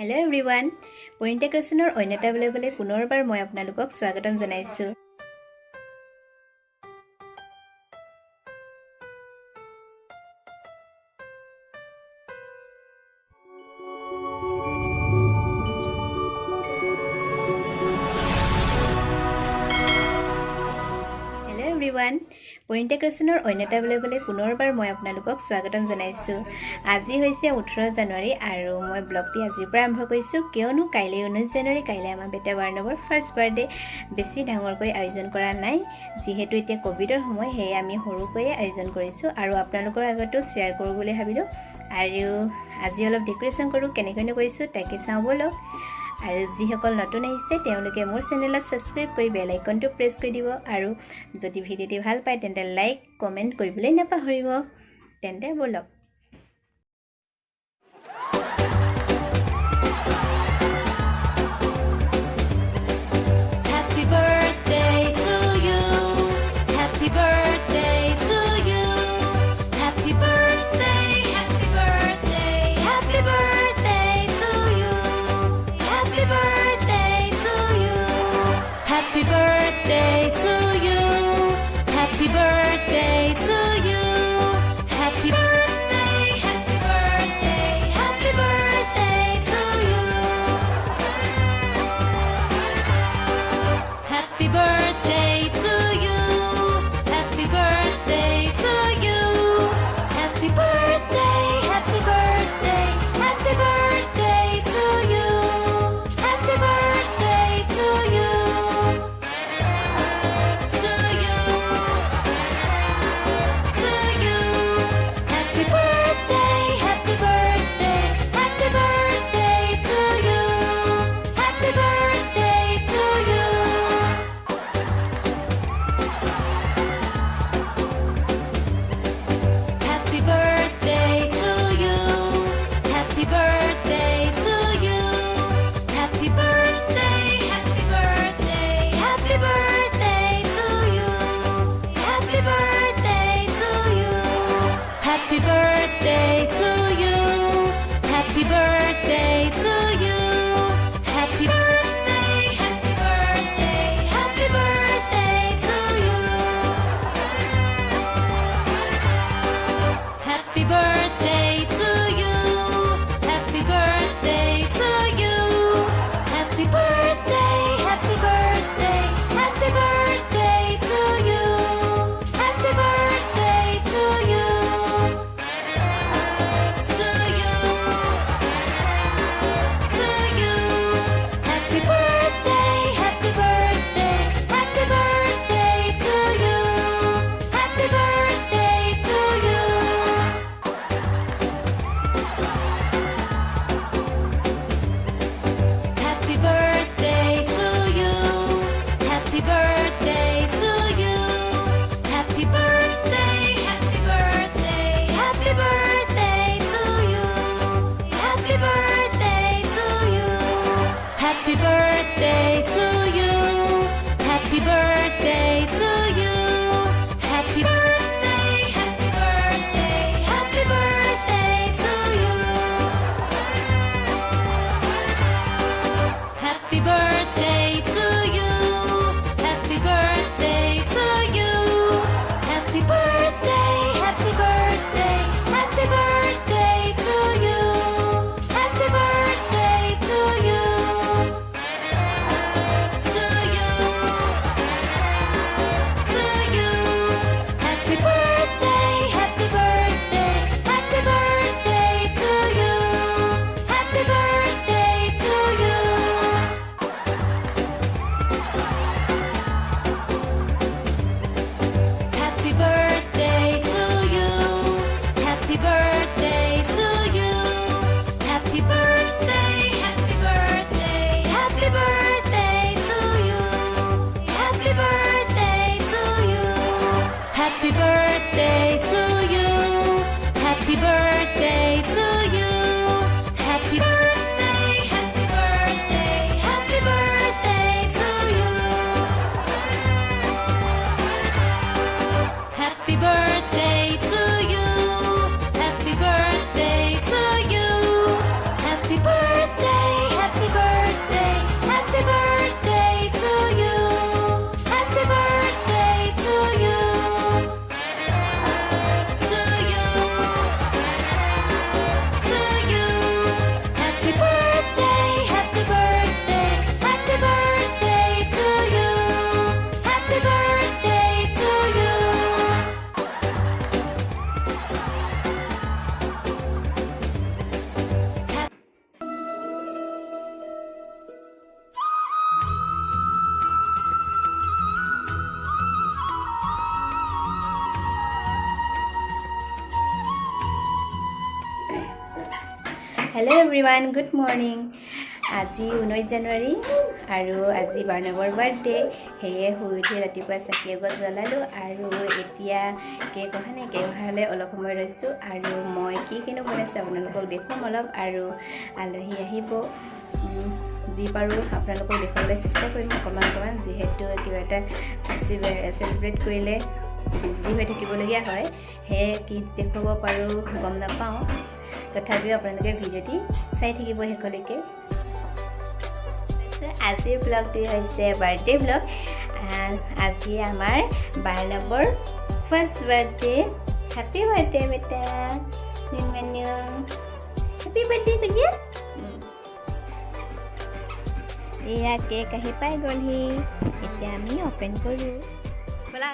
Hello everyone. Parinita Krishnaৰ অন্যতা বলে পুনৰবাৰ মই আপোনালোকক স্বাগতম জনাইছো। Hello everyone. Parinita Krishnaৰ অন্যতা বলে পুনৰবাৰ মই আপোনালোকক স্বাগতম জনাইছো। আজি হৈছে 18 জানুৱাৰী আৰু মই ব্লগটি আজিৰ পৰা আৰম্ভ কৰিছো কিয়নো কাইলে 19 জানুৱাৰী কাইলে আমাৰ বেটা বাৰ্ণৱৰ ফাৰ্ষ্ট বাৰ্থডে বেছি ডাঙৰকৈ আয়োজন কৰা নাই যেহেতু এতিয়া কোভিডৰ সময় হে আমি সৰুকৈ আয়োজন কৰিছো আৰু আপোনালোকৰ আগতো শেয়াৰ কৰো বুলি ভাবিলো আৰু আজি অলপ ডেকোৰেশন কৰো কেনেকৈ কৰিছো তাকে চাও বলক। আৰু যিসকল নতুন আহিছে তেওঁলোকে মোৰ চেনেলত সাবস্ক্ৰাইব কৰি বেল আইকনটো প্ৰেছ কৰি দিব আৰু যদি ভিডিওটি ভাল পায় তেন্তে লাইক কমেন্ট কৰিবলৈ নাপাহৰিব। তেন্তে বলক। Happy birthday to you. Happy birthday to you. Happy birthday, happy birthday, happy birthday to you. Happy birthday to you. Happy birthday to you. Happy birthday to you. Happy birthday, happy birthday, happy birthday to you. Happy birthday to you. Happy birthday to you. Happy birthday, happy birthday, happy birthday to you. Happy birthday to you. To you. To you. Happy birthday, happy birthday, happy birthday to you. Happy birthday to you. Happy birthday to you. Happy birthday to you. Happy birthday, happy birthday, happy birthday to you. Happy birthday to you. Happy birthday to you. Happy birthday to you. Happy birthday, happy birthday, happy birthday to you. Happy birthday to you. Happy birthday to you. Happy birthday, happy birthday, happy birthday to you. Happy birthday to you. To you. To you. Happy birthday, happy birthday, happy birthday to you. Happy birthday to you. Happy birthday to you. Happy birthday to you. Happy birthday, happy birthday, happy birthday to you. Happy birthday to you. Happy birthday to you. Happy birthday to you. Happy birthday, happy birthday, happy birthday to you. Happy birthday to you. Happy birthday to you. Happy birthday, happy birthday, happy birthday to you. Happy birthday to you. To you. To you. Happy birthday, happy birthday, happy birthday to you. Happy birthday to you. Happy birthday to you. Happy birthday to you. Happy birthday, happy birthday, happy birthday to you. Happy birthday to you. Happy birthday to you. Happy birthday to you. Happy birthday, happy birthday, happy birthday to you. Happy birthday to you. Happy birthday to you. Happy birthday, Hello everyone, good morning. আজি 19 জানুৱাৰী আৰু আজি বাৰ্ণৱৰ birthday হেয়ে শুই উঠি ৰাতিপুৱা চাকি এগছ জ্বলালো আৰু এতিয়া cake অহানে cake অহালে অলপ সময় ৰৈছো আৰু মই কি কিনো বনাইছো আপোনালোকক দেখুৱাম অলপ আৰু আলহী আহিব যি পাৰো আপোনালোকক দেখুৱাবলৈ চেষ্টা কৰিম অকমান যিহেতু কিবা এটা ফেষ্টিভেল সেলিব্ৰেট কৰিলে বিজি হৈ থাকিবলগীয়া হয় হে কি দেখুৱাব পাৰো গম নাপাওঁ তথাপিও আপোনালোকে ভিডিঅ'টি চাই থাকিব শেষলৈকে আজিৰ ব্লগটি হৈছে বাৰ্থডে ব্লগ আজি আমাৰ বাৰ্ণৱৰ ফাৰ্ষ্ট বাৰ্থডে হেপী বাৰ্থডে বেটা নিমনু হেপী বাৰ্থডে কলিয়া এয়া কেক আহি পাই গ'লহি এতিয়া আমি অপেন কৰোঁ বলা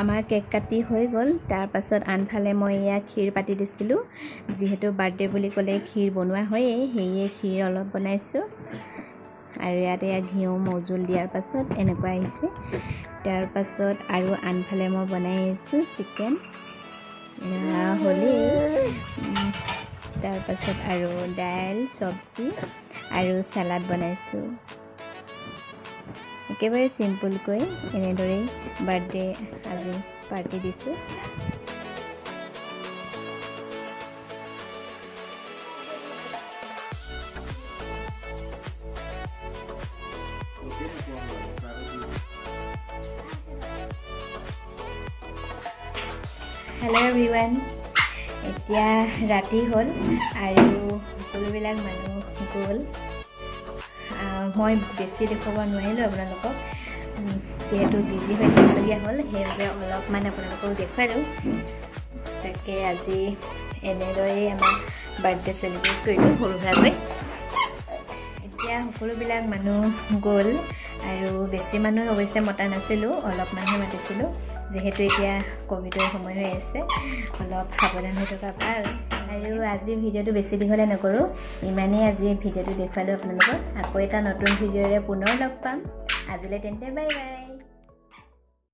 আমাৰ কেক কাটি হৈ গ'ল তাৰ পাছত আনফালে মই ইয়া ক্ষীৰ পাতি দিছিলোঁ যিহেতু বাৰ্থডে বুলি ক'লে ক্ষীৰ বনোৱা হয়েই সেয়ে ক্ষীৰ অলপ বনাইছোঁ আৰু ইয়াতে ঘিউ মৌজোল দিয়াৰ পাছত এনেকুৱা আহিছে তাৰ পাছত আৰু আনফালে মই বনাই আছোঁ চিকেন হ'লি তাৰ পাছত আৰু দাইল চব্জি আৰু সালাড বনাইছোঁ একেবাৰে সিম্পলকৈ এনেদৰেই বাৰ্থডে আজি পাৰ্টি দিছোঁ হেল্ল' এভৰিৱান এতিয়া ৰাতি হ'ল আৰু সকলোবিলাক মানুহ গ'ল মই বেছি দেখুৱাব নোৱাৰিলোঁ আপোনালোকক যিহেতু বিজি হৈ থাকিবলগীয়া হ'ল সেইবাবে অলপমান আপোনালোকক দেখুৱালোঁ তাকে আজি এনেদৰেই আমাৰ বাৰ্থডে চেলিব্ৰেট কৰিলোঁ সৰু সুৰাকৈ এতিয়া সকলোবিলাক মানুহ গ'ল আৰু বেছি মানুহ অৱশ্যে মতা নাছিলোঁ অলপ মানুহে মাতিছিলোঁ যিহেতু এতিয়া ক'ভিডৰ সময় হৈ আছে অলপ সাৱধান হৈ থকা ভাল আৰু আজি ভিডিঅ'টো বেছি দীঘলে নকৰোঁ ইমানেই আজি ভিডিঅ'টো দেখুৱালোঁ আপোনালোকক আকৌ এটা নতুন ভিডিঅ'ৰে পুনৰ লগ পাম আজিলৈ তেন্তে বাই বাই